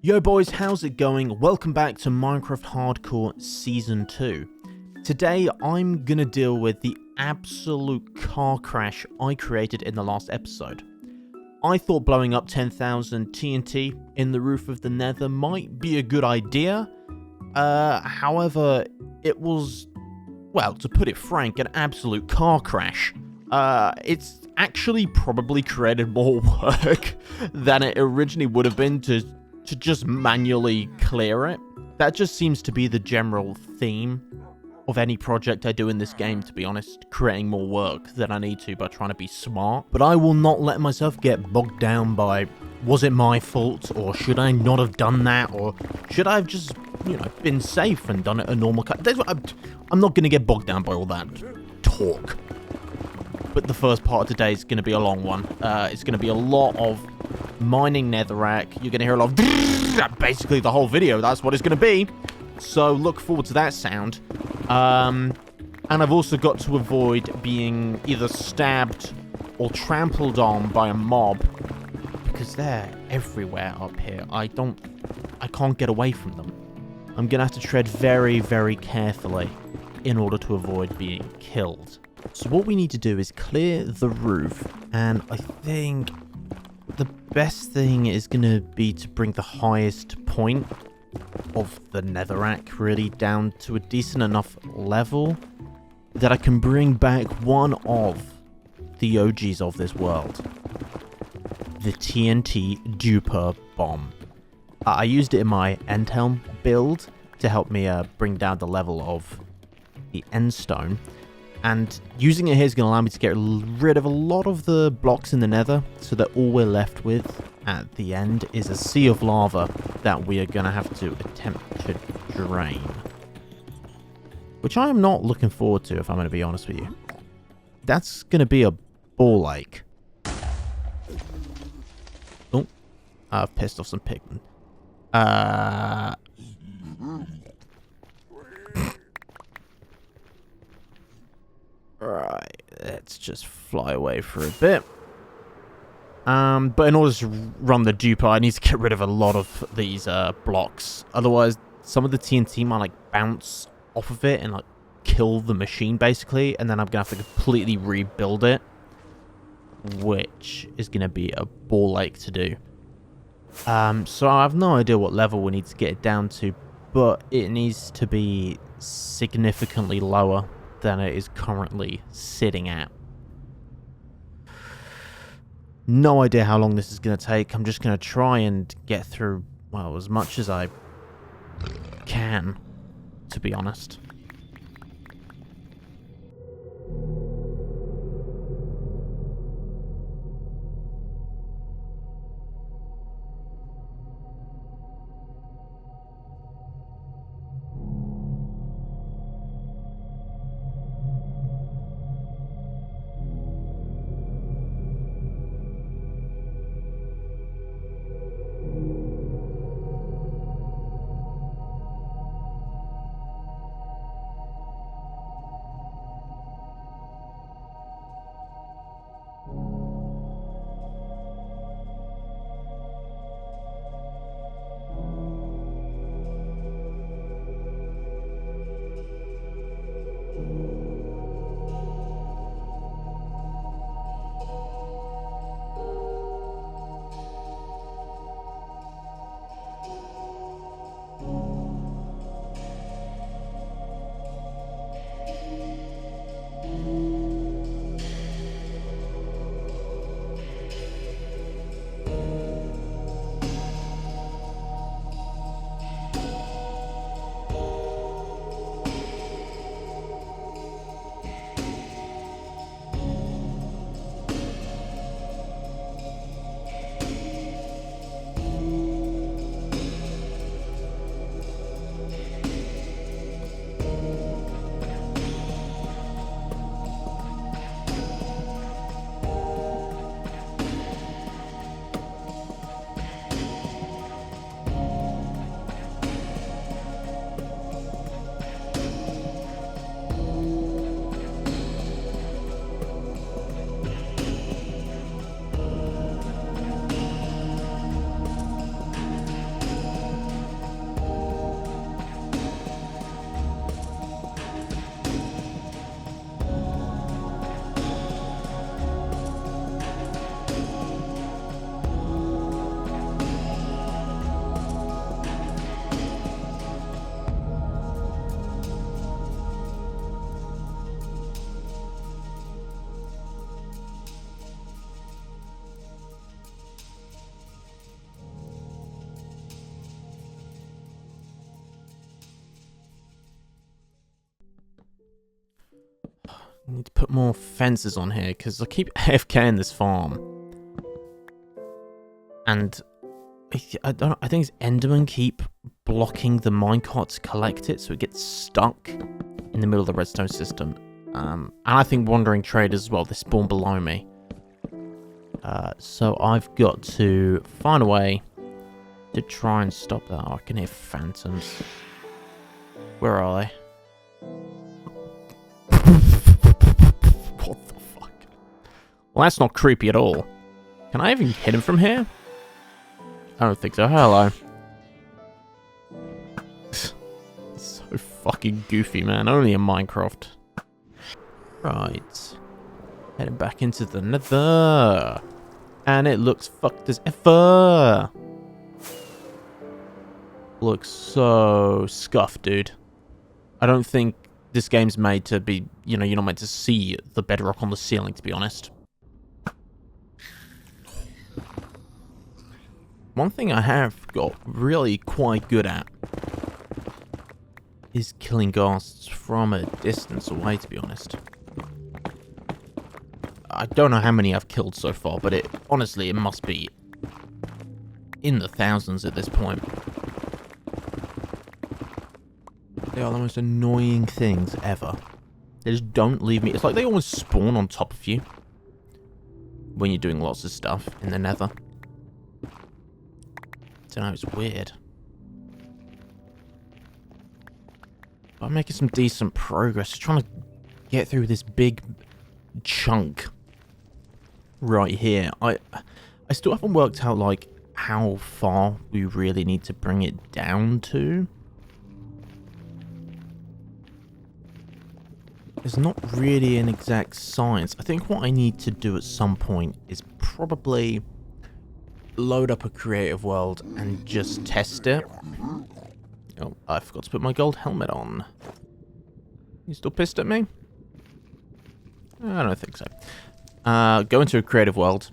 Yo boys, how's it going? Welcome back to Minecraft Hardcore Season 2. Today I'm gonna deal with the absolute car crash I created in the last episode. I thought blowing up 10,000 TNT in the roof of the Nether might be a good idea. However, it was, well, to put it frank, an absolute car crash. It's actually probably created more work than it originally would have been to just manually clear it. That just seems to be the general theme of any project I do in this game, to be honest, creating more work than I need to by trying to be smart. But I will not let myself get bogged down by, was it my fault, or should I not have done that, or should I have just, been safe and done it a normal cut? I'm not going to get bogged down by all that talk. But the first part of today is going to be a long one. It's going to be a lot of mining netherrack. You're going to hear a lot of basically the whole video. That's what it's going to be. So look forward to that sound. And I've also got to avoid being either stabbed or trampled on by a mob, because they're everywhere up here. I can't get away from them. I'm going to have to tread very, very carefully in order to avoid being killed. So what we need to do is clear the roof, and I think the best thing is going to be to bring the highest point of the netherrack really down to a decent enough level that I can bring back one of the OGs of this world, the TNT duper bomb. I used it in my end helm build to help me bring down the level of the end stone. And using it here is going to allow me to get rid of a lot of the blocks in the nether, so that all we're left with at the end is a sea of lava that we are going to have to attempt to drain. Which I am not looking forward to, if I'm going to be honest with you. That's going to be a ball ache. Oh, I've pissed off some pigmen. Right, let's just fly away for a bit. But in order to run the duper, I need to get rid of a lot of these blocks. Otherwise, some of the TNT might bounce off of it and kill the machine basically, and then I'm gonna have to completely rebuild it, which is gonna be a ball ache to do. So I have no idea what level we need to get it down to, but it needs to be significantly lower than it is currently sitting at. No idea how long this is going to take. I'm just going to try and get through, well, as much as I can, to be honest. I need to put more fences on here because I keep AFK in this farm. And I think it's Endermen keep blocking the minecart to collect it, so it gets stuck in the middle of the redstone system. And I think wandering traders as well, they spawn below me. So I've got to find a way to try and stop that. Oh, I can hear phantoms. Where are they? What the fuck? Well, that's not creepy at all. Can I even hit him from here? I don't think so. Hello. So fucking goofy, man. Only in Minecraft. Right. Heading back into the nether. And it looks fucked as ever. Looks so scuffed, dude. I don't think this game's made to be, you know, you're not meant to see the bedrock on the ceiling, to be honest. One thing I have got really quite good at is killing ghasts from a distance away, to be honest. I don't know how many I've killed so far, but honestly, it must be in the thousands at this point. They are the most annoying things ever. They just don't leave me. It's like they always spawn on top of you when you're doing lots of stuff in the nether. I don't know, it's weird. I'm making some decent progress. Just trying to get through this big chunk right here. I still haven't worked out, like, how far we really need to bring it down to. There's not really an exact science. I think what I need to do at some point is probably load up a creative world and just test it. Oh, I forgot to put my gold helmet on. You still pissed at me? I don't think so. Go into a creative world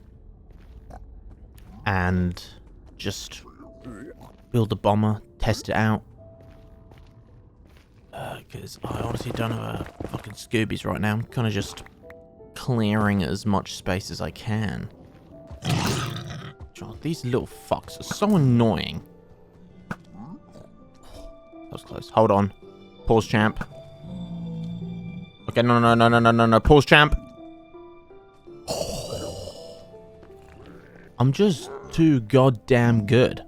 and just build a bomber, test it out. Because I honestly don't have a fucking Scoobies right now. I'm kind of just clearing as much space as I can. God, these little fucks are so annoying. That was close. Hold on. Pause, champ. Okay, no. Pause, champ. I'm just too goddamn good.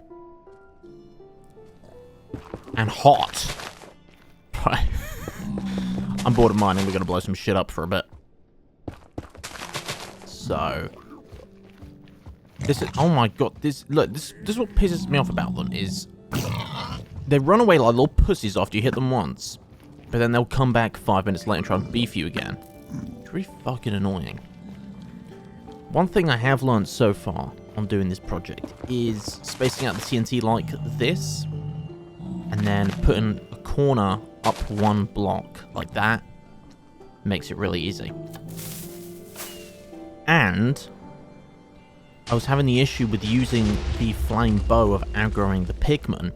And hot. Right. I'm bored of mining. We're gonna blow some shit up for a bit. So this is, oh my god, this is what pisses me off about them is they run away like little pussies after you hit them once, but then they'll come back 5 minutes later and try and beef you again. It's really fucking annoying. One thing I have learned so far on doing this project is spacing out the TNT like this, and then putting a corner up one block like that makes it really easy. And I was having the issue with using the flame bow of aggroing the pigmen.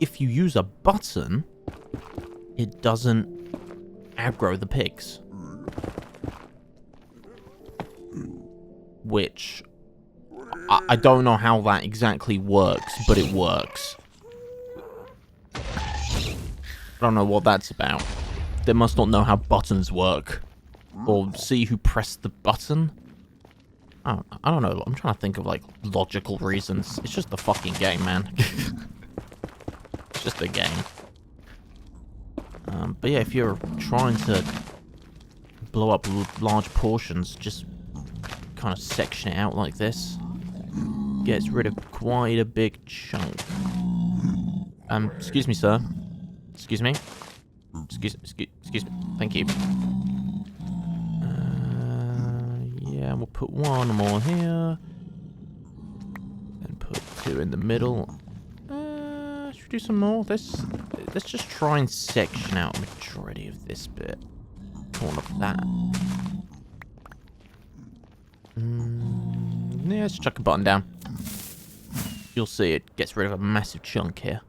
If you use a button, it doesn't aggro the pigs. Which, I don't know how that exactly works, but it works. I don't know what that's about. They must not know how buttons work. Or see who pressed the button. I don't know. I'm trying to think of, like, logical reasons. It's just the fucking game, man. It's just a game. But yeah, if you're trying to blow up large portions, just kind of section it out like this. Gets rid of quite a big chunk. Excuse me, sir. Excuse me. Excuse me. Thank you. Yeah, we'll put one more here. And put two in the middle. Should we do some more? Let's just try and section out a majority of this bit. All of that. Yeah, let's chuck a button down. You'll see it gets rid of a massive chunk here.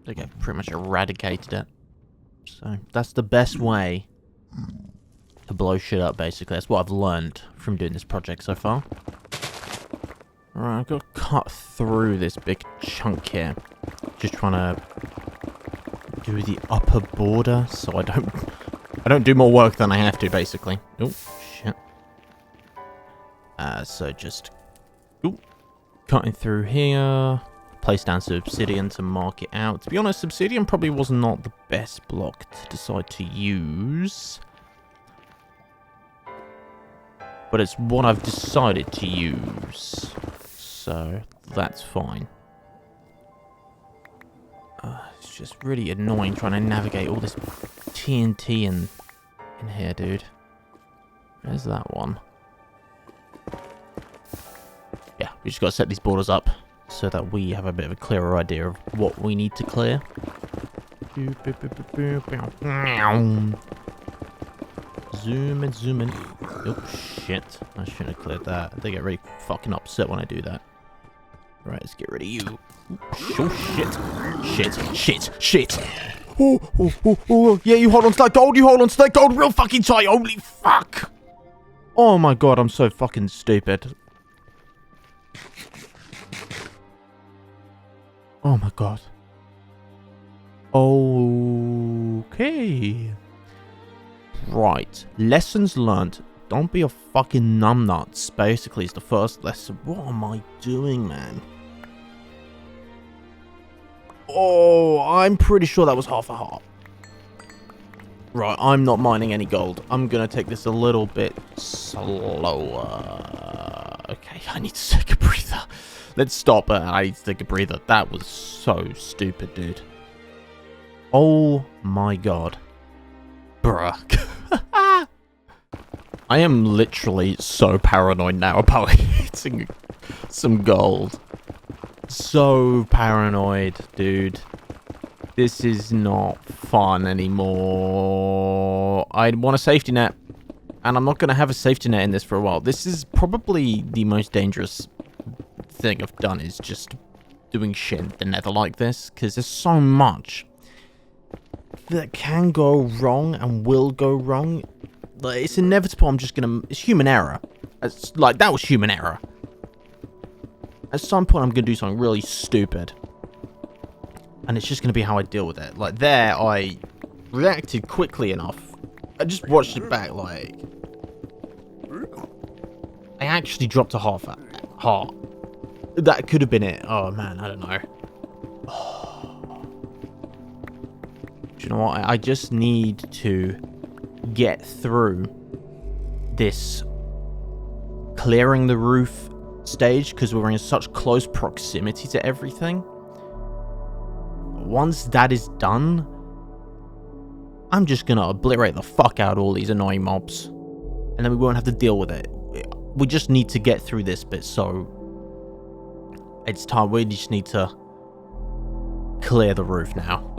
They get pretty much eradicated it. So that's the best way to blow shit up, basically. That's what I've learned from doing this project so far. Alright, I've got to cut through this big chunk here. Just trying to do the upper border so I don't do more work than I have to, basically. Oh, shit. So just cutting through here. Place down some obsidian to mark it out. To be honest, obsidian probably was not the best block to decide to use. But it's what I've decided to use. So, that's fine. It's just really annoying trying to navigate all this TNT in here, dude. There's that one. Yeah, we just got to set these borders up so that we have a bit of a clearer idea of what we need to clear. Zoom in, zoom in. Oh, shit. I shouldn't have cleared that. They get really fucking upset when I do that. Right, let's get rid of you. Oh, shit. Shit. Oh. Yeah, you hold on to that gold. You hold on to that gold real fucking tight. Holy fuck. Oh my god, I'm so fucking stupid. Oh my god. Okay. Right. Lessons learned. Don't be a fucking numbnuts. Basically, it's the first lesson. What am I doing, man? Oh, I'm pretty sure that was half a heart. Right, I'm not mining any gold. I'm gonna take this a little bit slower. Okay, I need to take a breather. Let's stop it. I need to take a breather. That was so stupid, dude. Oh my god. Bruh. I am literally so paranoid now about hitting some gold. So paranoid, dude. This is not fun anymore. I want a safety net. And I'm not going to have a safety net in this for a while. This is probably the most dangerous thing I've done, is just doing shit in the nether like this. Because there's so much that can go wrong and will go wrong. Like, it's inevitable. I'm just going to... It's human error. It's like, that was human error. At some point, I'm going to do something really stupid. And it's just going to be how I deal with it. Like, there, I reacted quickly enough. I just watched it back, like... I actually dropped a heart. That could have been it. Oh, man, I don't know. Do you know what? I just need to get through this clearing the roof stage, because we're in such close proximity to everything. Once that is done, I'm just gonna obliterate the fuck out of all these annoying mobs, and then we won't have to deal with it. We just need to get through this bit, so it's time. We just need to clear the roof now.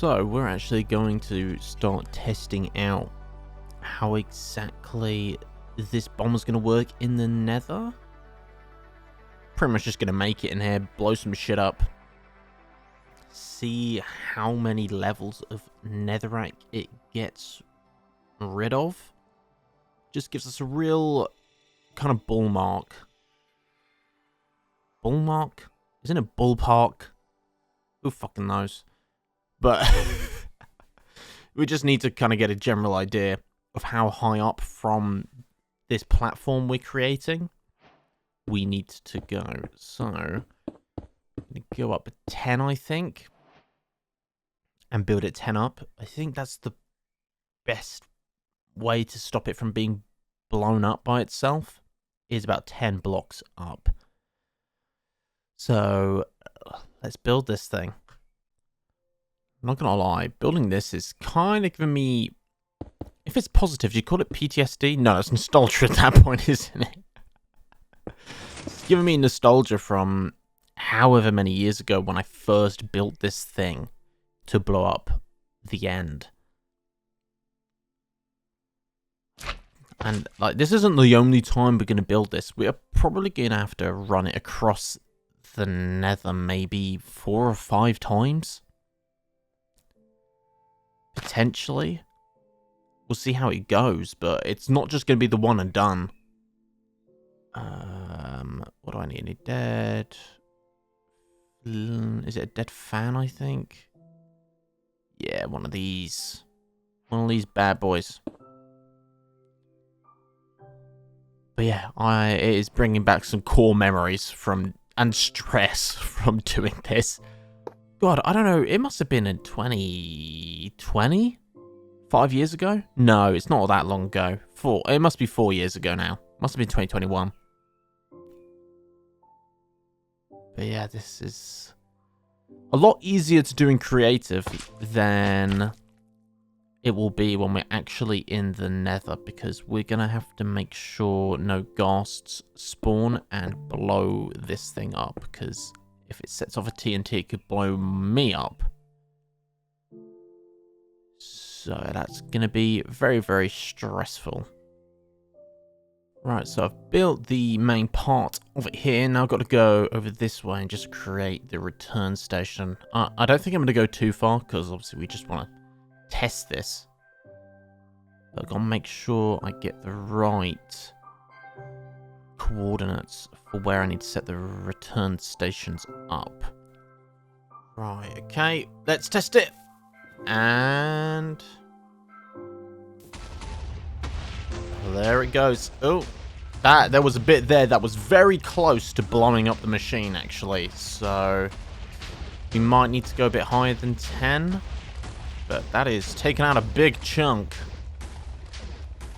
So we're actually going to start testing out how exactly this bomb is going to work in the Nether. Pretty much just going to make it in here, blow some shit up, see how many levels of netherrack it gets rid of. Just gives us a real kind of bull mark. Bull mark? Isn't it ballpark? Who fucking knows? But we just need to kind of get a general idea of how high up from this platform we're creating we need to go. So, I'm going to go up 10, I think, and build it 10 up. I think that's the best way to stop it from being blown up by itself, is about 10 blocks up. So, let's build this thing. I'm not gonna lie, building this is kind of giving me, if it's positive, do you call it PTSD? No, it's nostalgia at that point, isn't it? It's giving me nostalgia from however many years ago when I first built this thing to blow up the end. And like, this isn't the only time we're gonna build this. We are probably gonna have to run it across the Nether maybe 4 or 5 times. Potentially. We'll see how it goes, but it's not just going to be the one and done. What do I need? I need dead. Is it a dead fan, I think? Yeah, one of these. One of these bad boys. But yeah, it is bringing back some core memories from, and stress from doing this. God, I don't know, it must have been in 2020? 5 years ago? No, it's not that long ago. It must be 4 years ago now. Must have been 2021. But yeah, this is a lot easier to do in creative than it will be when we're actually in the Nether, because we're going to have to make sure no ghasts spawn and blow this thing up, because if it sets off a TNT, it could blow me up. So that's going to be very, very stressful. Right, so I've built the main part of it here. Now I've got to go over this way and just create the return station. I don't think I'm going to go too far, because obviously we just want to test this. But I've got to make sure I get the right coordinates for where I need to set the return stations up. Right, okay, let's test it. And there it goes. Oh, there was a bit there that was very close to blowing up the machine, actually. So we might need to go a bit higher than 10, but that is taking out a big chunk.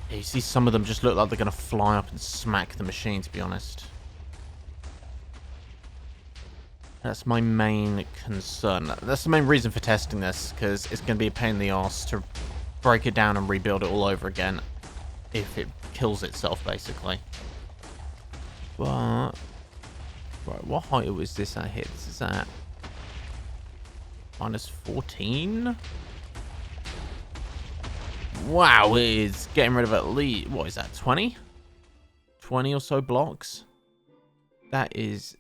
You see some of them just look like they're going to fly up and smack the machine, to be honest. That's my main concern. That's the main reason for testing this, because it's going to be a pain in the arse to break it down and rebuild it all over again if it kills itself, basically. But right, what height was this at here? This is at -14. Wow, it is getting rid of at least, what is that, 20? 20 or so blocks? That is,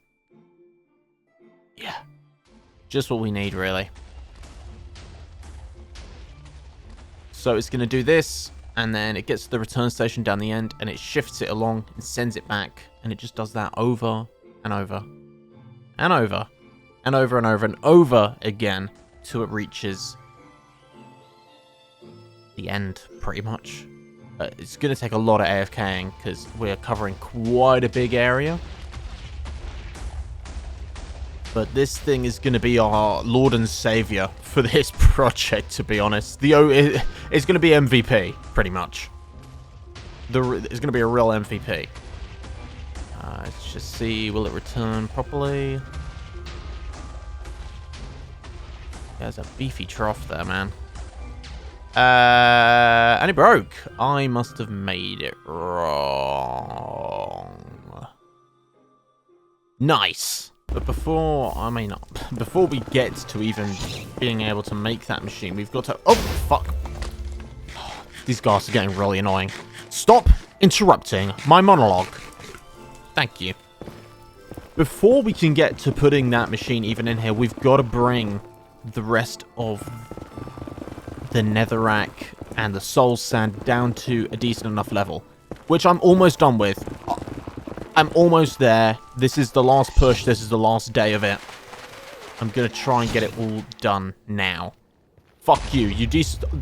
yeah, just what we need, really. So it's going to do this, and then it gets to the return station down the end, and it shifts it along and sends it back, and it just does that over and over and over and over and over and over again till it reaches the end, pretty much. It's going to take a lot of AFKing, because we're covering quite a big area. But this thing is going to be our Lord and Savior for this project, to be honest. It's going to be MVP, pretty much. It's going to be a real MVP. Let's just see, will it return properly? There's a beefy trough there, man. And it broke. I must have made it wrong. Nice. But before we get to even being able to make that machine, we've got to... Oh, fuck. These guys are getting really annoying. Stop interrupting my monologue. Thank you. Before we can get to putting that machine even in here, we've got to bring the rest of the netherrack and the soul sand down to a decent enough level, which I'm almost done with. I'm almost there. This is the last push. This is the last day of it. I'm going to try and get it all done now. Fuck you.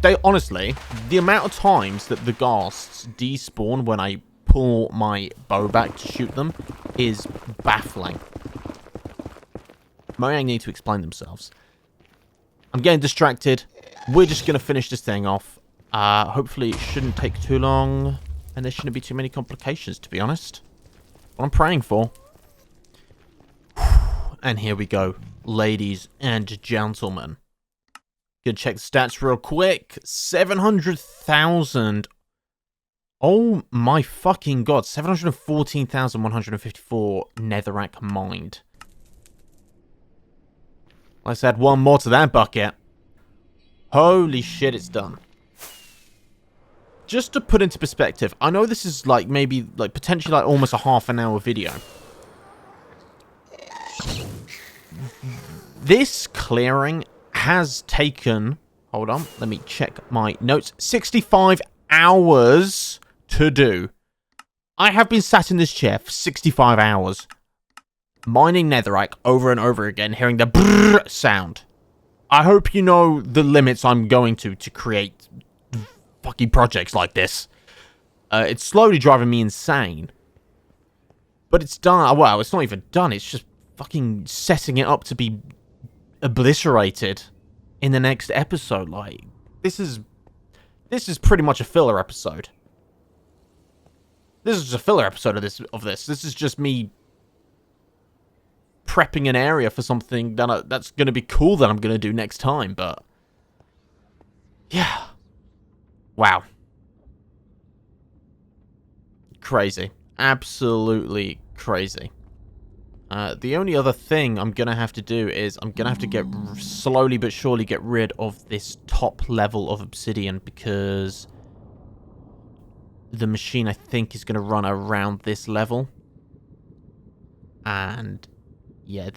They honestly, the amount of times that the ghasts despawn when I pull my bow back to shoot them is baffling. Mojang need to explain themselves. I'm getting distracted. We're just going to finish this thing off. Hopefully it shouldn't take too long, and there shouldn't be too many complications, to be honest. What I'm praying for. And here we go, ladies and gentlemen. Gonna check the stats real quick. 700,000. Oh my fucking god. 714,154 netherrack mined. Let's add one more to that bucket. Holy shit, it's done. Just to put into perspective, I know this is like maybe like potentially like almost a half an hour video. This clearing has taken, hold on, let me check my notes, 65 hours to do. I have been sat in this chair for 65 hours, mining netherrack over and over again, hearing the brrrr sound. I hope you know the limits I'm going to create fucking projects like this. It's slowly driving me insane. But it's done. Well, it's not even done. It's just fucking setting it up to be obliterated in the next episode. Like, this is pretty much a filler episode. This is just a filler episode of this. This is just me prepping an area for something that's going to be cool that I'm going to do next time, but yeah. Wow. Crazy. Absolutely crazy. The only other thing I'm going to have to do is I'm going to have to slowly but surely get rid of this top level of obsidian, because the machine, I think, is going to run around this level. And yeah,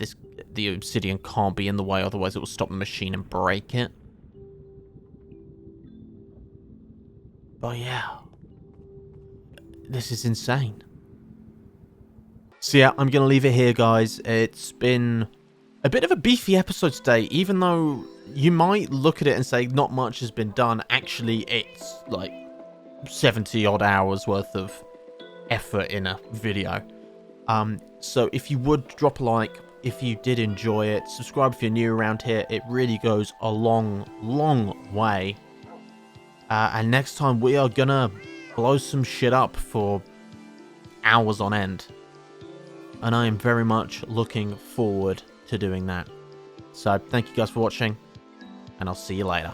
the obsidian can't be in the way, otherwise it will stop the machine and break it. But yeah, this is insane. So yeah, I'm going to leave it here, guys. It's been a bit of a beefy episode today, even though you might look at it and say not much has been done. Actually, it's like 70 odd hours worth of effort in a video. So if you would drop a like if you did enjoy it, subscribe if you're new around here. It really goes a long, long way. And next time we are gonna blow some shit up for hours on end. And I am very much looking forward to doing that. So thank you guys for watching, and I'll see you later.